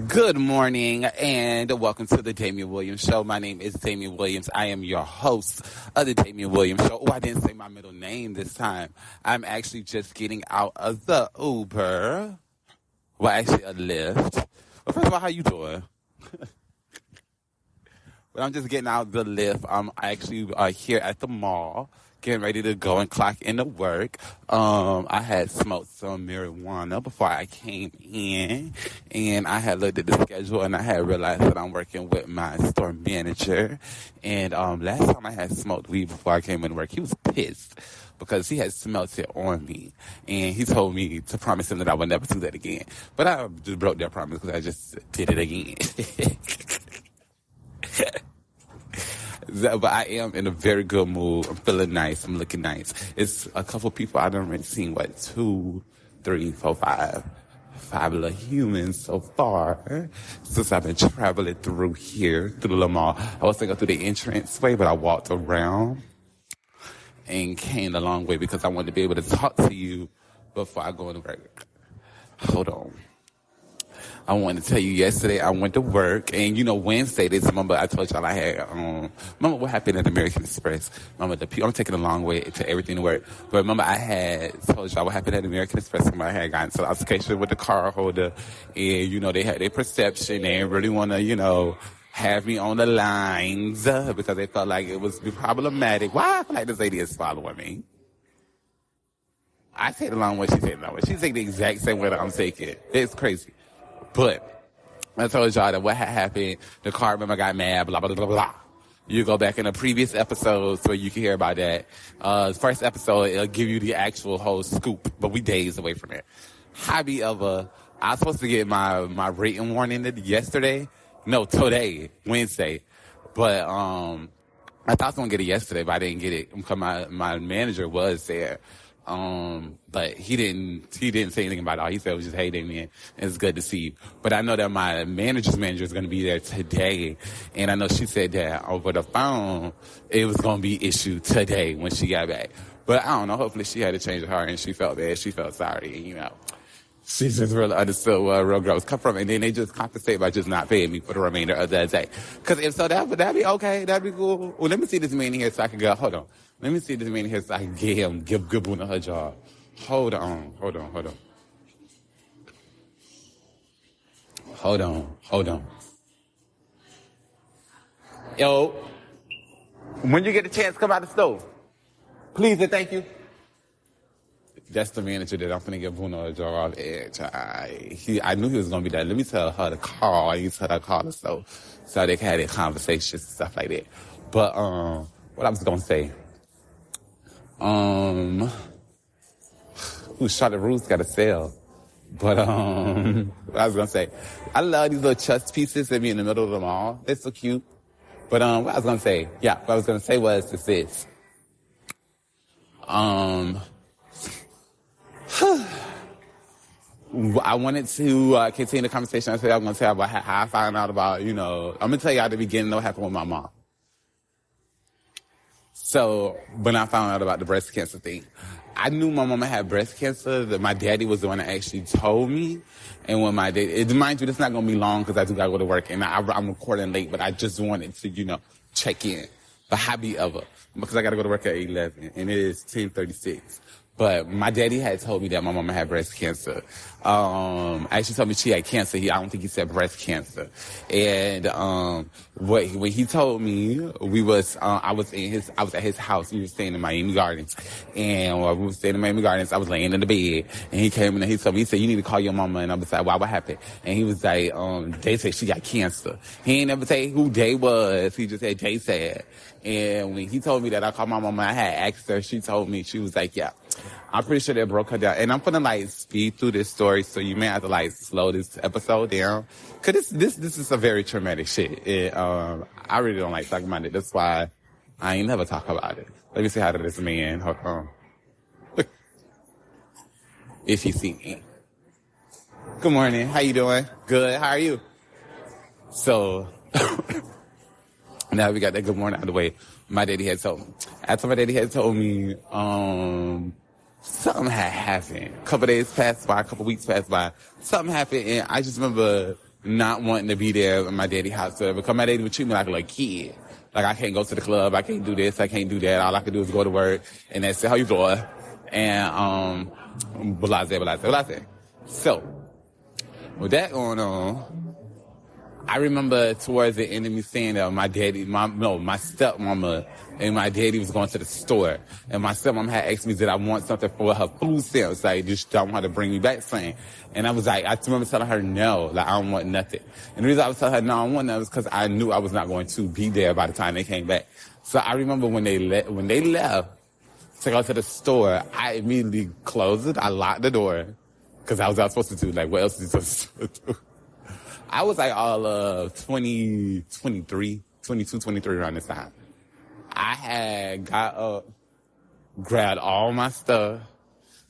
Good morning and welcome to the Damion Williams Show. My name is Damion Williams. I am your host of the Damion Williams Show. Oh, I didn't say my middle name this time. I'm actually just getting out of the Uber. Well, actually a Lyft. Well, first of all, how you doing? But I'm just getting out the Lyft. I'm actually here at the mall, getting ready to go and clock into work. I had smoked some marijuana before I came in, and I had looked at the schedule, and I had realized that I'm working with my store manager. And last time I had smoked weed before I came into work, he was pissed because he had smelt it on me, and he told me to promise him that I would never do that again. But I just broke that promise because I just did it again. But I am in a very good mood. I'm feeling nice. I'm looking nice. It's a couple people I've already seen, 2, 3, 4, 5 little humans so far since I've been traveling through here, through the mall. I was thinking through the entrance way, but I walked around and came a long way because I wanted to be able to talk to you before I go into work. Hold on. I wanted to tell you yesterday I went to work, and Wednesday, remember I told y'all I had, remember what happened at American Express? Remember I'm taking a long way to everything to work, but remember I had told y'all what happened at American Express. Somebody had gotten to the altercation with the car holder, and they had their perception. They didn't really want to, have me on the lines because they felt like it was problematic. Why I feel like this lady is following me? I take the long way, she take the long way. She take the exact same way that I'm taking. It's crazy. But I told y'all that what had happened, the car member got mad, blah, blah, blah, blah. You go back in the previous episodes so you can hear about that. First episode, it'll give you the actual whole scoop, but we days away from it. Hobby of I was supposed to get my rating warning today, Wednesday. But I thought I was going to get it yesterday, but I didn't get it because my manager was there. But he didn't say anything about it all. He said it was just, hey, Damion, it's good to see you. But I know that my manager's manager is going to be there today. And I know she said that over the phone, it was going to be issued today when she got back. But I don't know. Hopefully she had to change her heart and she felt bad. She felt sorry. And, she just really understood where real girls come from. And then they just compensate by just not paying me for the remainder of the day. Because if so, that'd be okay. That'd be cool. Well, let me see this man in here so I can go, hold on. Let me see this man here so I can give good Boona her job. Hold on. Yo, when you get a chance, come out the stove. Please and thank you. That's the manager that I'm finna give Boona a job. I knew he was gonna be there. Let me tell her to call. I need to tell her to call the stove so they can have their conversations and stuff like that. But what I was gonna say. Charlotte Russe got a sale. But, what I was gonna say, I love these little chess pieces that be in the middle of the mall. They're so cute. But, what I was gonna say was this. I wanted to continue the conversation. I said I was gonna tell you about how I found out about, I'm gonna tell you at the beginning what happened with my mom. So when I found out about the breast cancer thing, I knew my mama had breast cancer. That my daddy was the one that actually told me. And when my daddy, mind you, this is not going to be long because I do got to go to work. And I'm recording late, but I just wanted to, check in. The hobby of it. Because I got to go to work at 11 and it is 10:36. But my daddy had told me that my mama had breast cancer. Actually told me she had cancer. I don't think he said breast cancer. And when he told me, I was at his house. He was staying in Miami Gardens, and while we were staying in Miami Gardens, I was laying in the bed, and he came in and he told me, he said, "You need to call your mama." And I was like, "Why? What happened?" And he was like, "They said she got cancer." He ain't never say who they was. He just said they said. And when he told me that, I called my mama. I had asked her. She told me, she was like, "Yeah." I'm pretty sure they broke her down. And I'm gonna speed through this story, so you may have to slow this episode down. Cause this is a very traumatic shit. I really don't like talking about it. That's why I ain't never talk about it. Let me see how this man, hold on. Look. If you see me. Good morning. How you doing? Good. How are you? So, now we got that good morning out of the way. My daddy had told me. After my daddy had told me, something had happened. A couple days passed by, a couple weeks passed by. Something happened, and I just remember not wanting to be there in my daddy house, because my daddy would treat me like a little kid. Like, I can't go to the club, I can't do this, I can't do that. All I can do is go to work, and that's it. How you doing? And, blase. So, with that going on, I remember towards the end of me saying that my stepmama and my daddy was going to the store. And my stepmom had asked me, did I want something for her food stamps? Like, just don't want her to bring me back something. And I was like, I remember telling her no, like, I don't want nothing. And the reason I was telling her no, I don't want nothing was because I knew I was not going to be there by the time they came back. So I remember when they left to go to the store, I immediately closed it. I locked the door because I was supposed to do, like, what else is you supposed to do? I was like all of 22, 23 around this time. I had got up, grabbed all my stuff.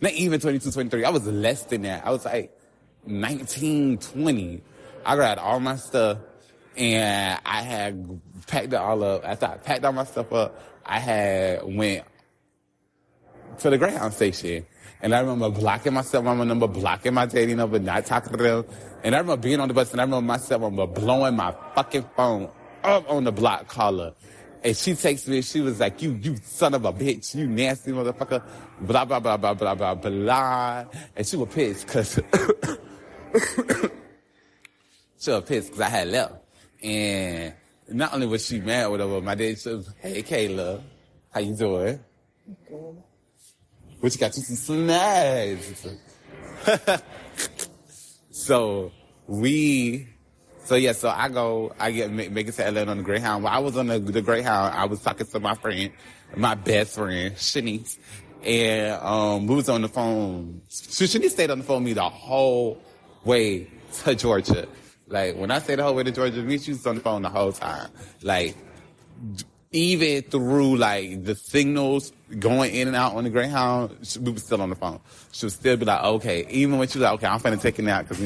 Not even 22, 23. I was less than that. I was like 19, 20. I grabbed all my stuff and I had packed it all up. After I packed all my stuff up, I had went to the Greyhound station. And I remember blocking my stepmama number, blocking my daddy number, not talking to them. And I remember being on the bus, and I remember my stepmama blowing my fucking phone up on the block caller. And she texted me, and she was like, you son of a bitch, you nasty motherfucker, blah, blah, blah, blah, blah, blah, blah. And she was pissed, because I had left. And not only was she mad with her, my daddy said, hey, Kayla, how you doing? Good. What you got you some snacks? So I make it to Atlanta on the Greyhound. While I was on the Greyhound, I was talking to my friend, my best friend, Shanice. And we was on the phone. Shanice stayed on the phone with me the whole way to Georgia. Like, when I say the whole way to Georgia, me, she was on the phone the whole time. Like, even through, like, the signals going in and out on the Greyhound, we were still on the phone. She would still be like, okay. Even when she was like, okay, I'm finna take it out because,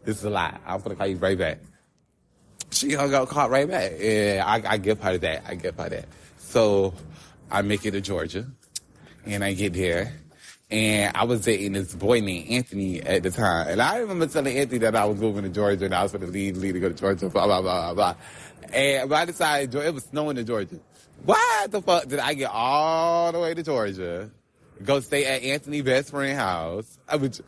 this is a lot. I'm finna call you right back. She hung up, called right back. Yeah, I give her that. So I make it to Georgia, and I get there. And I was dating this boy named Anthony at the time. And I remember telling Anthony that I was moving to Georgia and I was going to leave to go to Georgia, blah, blah, blah, blah. And by the time it was snowing in Georgia. Why the fuck did I get all the way to Georgia, go stay at Anthony's best friend's house? I don't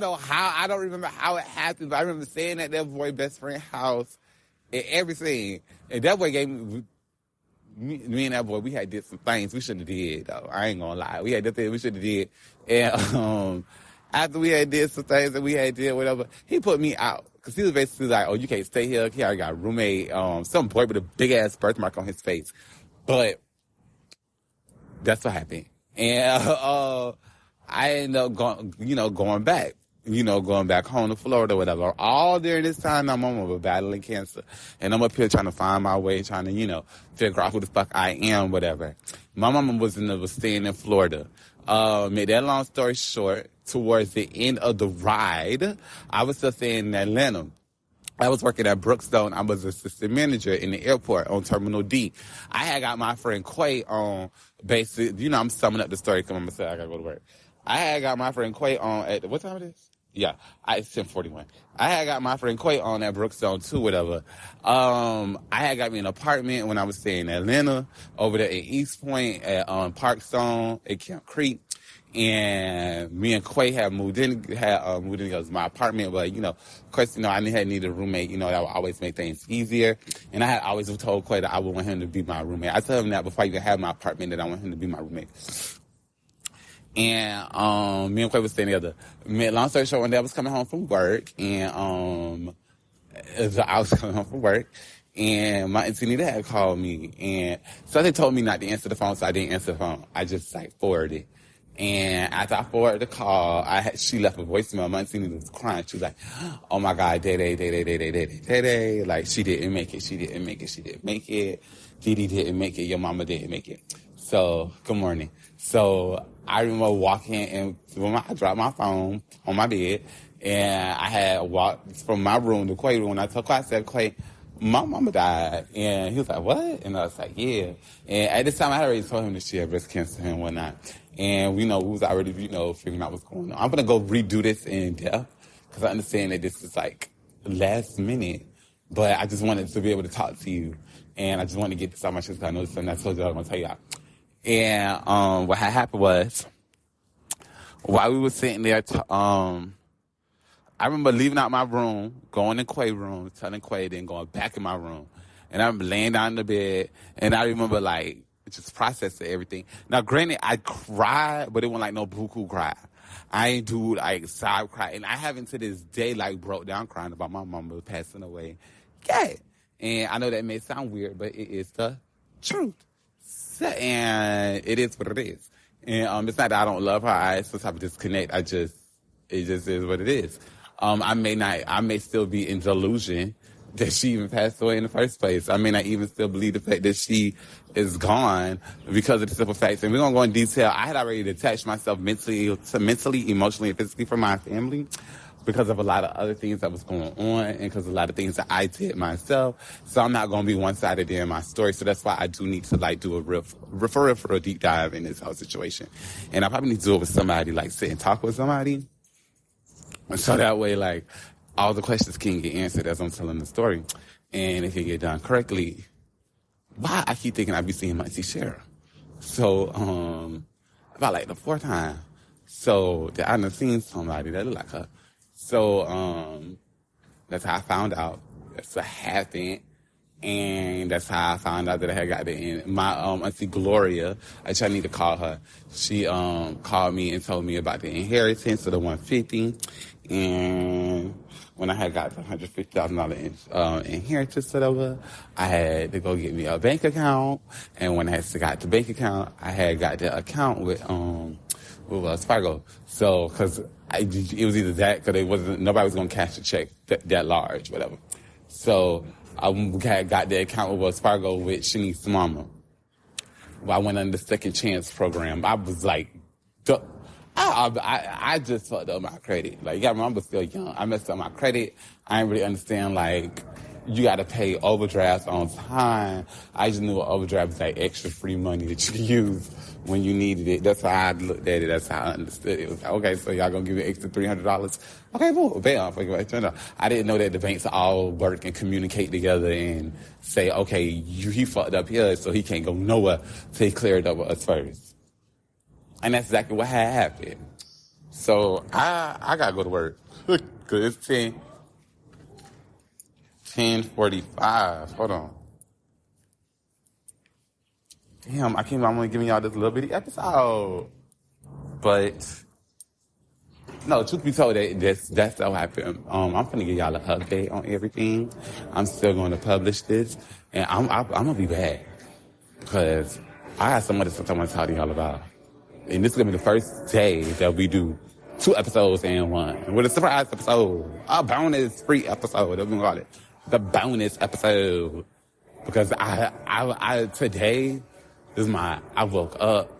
know how, I don't remember how it happened, but I remember staying at that boy's best friend's house and everything. And that boy gave me and that boy, we had did some things we shouldn't have did, though. I ain't gonna lie. We had did things we shouldn't have did. And after we had did some things that we had did, whatever, he put me out. Because he was basically like, oh, you can't stay here. He already got a roommate, some boy with a big-ass birthmark on his face. But that's what happened. And I ended up going back. Going back home to Florida, whatever. All during this time, my mama was battling cancer. And I'm up here trying to find my way, trying to, figure out who the fuck I am, whatever. My mama was staying in Florida. Made that long story short, towards the end of the ride, I was still staying in Atlanta. I was working at Brookstone. I was assistant manager in the airport on Terminal D. I had got my friend Quay on basically, I'm summing up the story because I'm going to say I got to go to work. I had got my friend Quay on at, what time it is? Yeah, it's 10:41. I had got my friend Quay on at Brookstone too, whatever. I had got me an apartment when I was staying in Atlanta, over there in East Point, at Parkstone, at Camp Creek. And me and Quay had moved in because my apartment, but, of course, I needed a roommate, that would always make things easier. And I had always told Quay that I would want him to be my roommate. I told him that before I even had my apartment that I want him to be my roommate. And me and Quay was staying together. Long story short, one day I was coming home from work, and I was coming home from work, and my auntie Nita had called me, and so they told me not to answer the phone, so I didn't answer the phone. I just forwarded it. And after I forwarded the call, she left a voicemail. My auntie Nita was crying. She was like, "Oh my God, Day, like she didn't make it. Didi didn't make it. Your mama didn't make it." So, good morning. So, I remember walking in, I dropped my phone on my bed, and I had walked from my room to Quay's room, and I told Quay, I said, Quay, my mama died. And he was like, what? And I was like, yeah. And at this time, I had already told him that she had breast cancer and whatnot. And, we was already, figuring out what's going on. I'm going to go redo this in depth, because I understand that this is, last minute, but I just wanted to be able to talk to you. And I just wanted to get this out of my chest because I know this something I told you I was going to tell y'all. And what had happened was, while we were sitting there, I remember leaving out my room, going in Quay's room, telling Quay, then going back in my room. And I remember laying down in the bed, and I remember, like, just processing everything. Now, granted, I cried, but it wasn't like no buku cry. I ain't do, like, sob cry. And I haven't to this day, like, broke down crying about my mama passing away. Yeah. And I know that may sound weird, but it is the truth. And it is what it is. And it's not that I don't love her. I some type of disconnect. It just is what it is. I may still be in delusion that she even passed away in the first place. I may not even still believe the fact that she is gone because of the simple facts. And we're going to go in detail. I had already detached myself mentally, emotionally, and physically from my family because of a lot of other things that was going on and because of a lot of things that I did myself. So I'm not going to be one-sided in my story. So that's why I do need to, like, do a real deep dive in this whole situation. And I probably need to do it with somebody, like, sit and talk with somebody. So that way, like, all the questions can get answered as I'm telling the story. And it can get done correctly. Why I keep thinking I'd be seeing my Shara. So, about, like, the fourth time. So, I done seen somebody that looked like her. So, that's how I found out. That's what happened. And that's how I found out that I had got the end. My auntie Gloria, I need to call her. She called me and told me about the inheritance of the $150. And when I had got the $150,000 inheritance or whatever, I had to go get me a bank account. And when I had got the bank account, I had got the account with Wells Fargo. So, cause it was either that, cause nobody was gonna cash the check that large, whatever. So I had got the account with Wells Fargo with Shanice's mama. Well, I went on the second chance program. I was like, I just fucked up my credit. Like, yeah, I was still young. I messed up my credit. I didn't really understand, like, you got to pay overdrafts on time. I just knew an overdraft was like extra free money that you could use when you needed it. That's how I looked at it. That's how I understood it. It was like, okay, so y'all gonna give me an extra $300? Okay, cool. Pay off. I didn't know that the banks all work and communicate together and say, okay, he fucked up here, so he can't go nowhere till he cleared up with us first. And that's exactly what had happened. So I gotta go to work because it's 10:45. Hold on. Damn, I'm only giving y'all this little bitty episode. But no, truth be told, that's how happened. I'm finna give y'all an update on everything. I'm still going to publish this, and I'm gonna be back because I got something I want to talk to y'all about. And this is gonna be the first day that we do 2 episodes in one with a surprise episode, a bonus free episode. That's what we call it. The bonus episode. Because today is I woke up.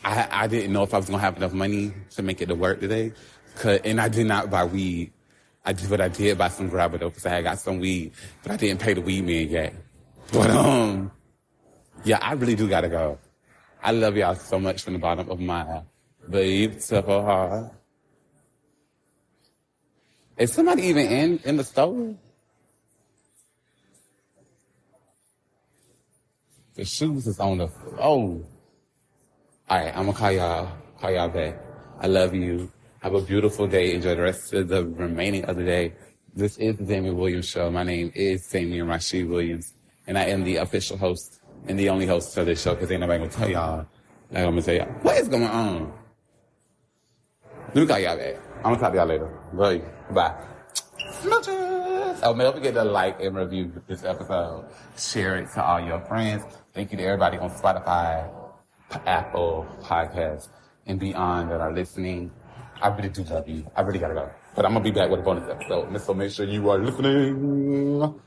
I didn't know if I was going to have enough money to make it to work today. And I did not buy weed. I did buy some grabber though, because I had got some weed, but I didn't pay the weed man yet. But, yeah, I really do gotta go. I love y'all so much from the bottom of my beautiful heart. Is somebody even in the store? The shoes is on the floor. Oh. All right, I'm gonna call y'all back. I love you. Have a beautiful day. Enjoy the rest of the remaining of the day. This is the Damion Williams Show. My name is Damion Rashid Williams, and I am the official host and the only host of this show because ain't nobody gonna tell y'all. I'm gonna tell y'all what is going on. Let me call y'all back. I'm gonna talk to y'all later. Love you. Bye. Smooches. Oh, don't forget to like and review this episode. Share it to all your friends. Thank you to everybody on Spotify, Apple Podcasts, and beyond that are listening. I really do love you. I really gotta go. But I'm gonna be back with a bonus episode. So make sure you are listening.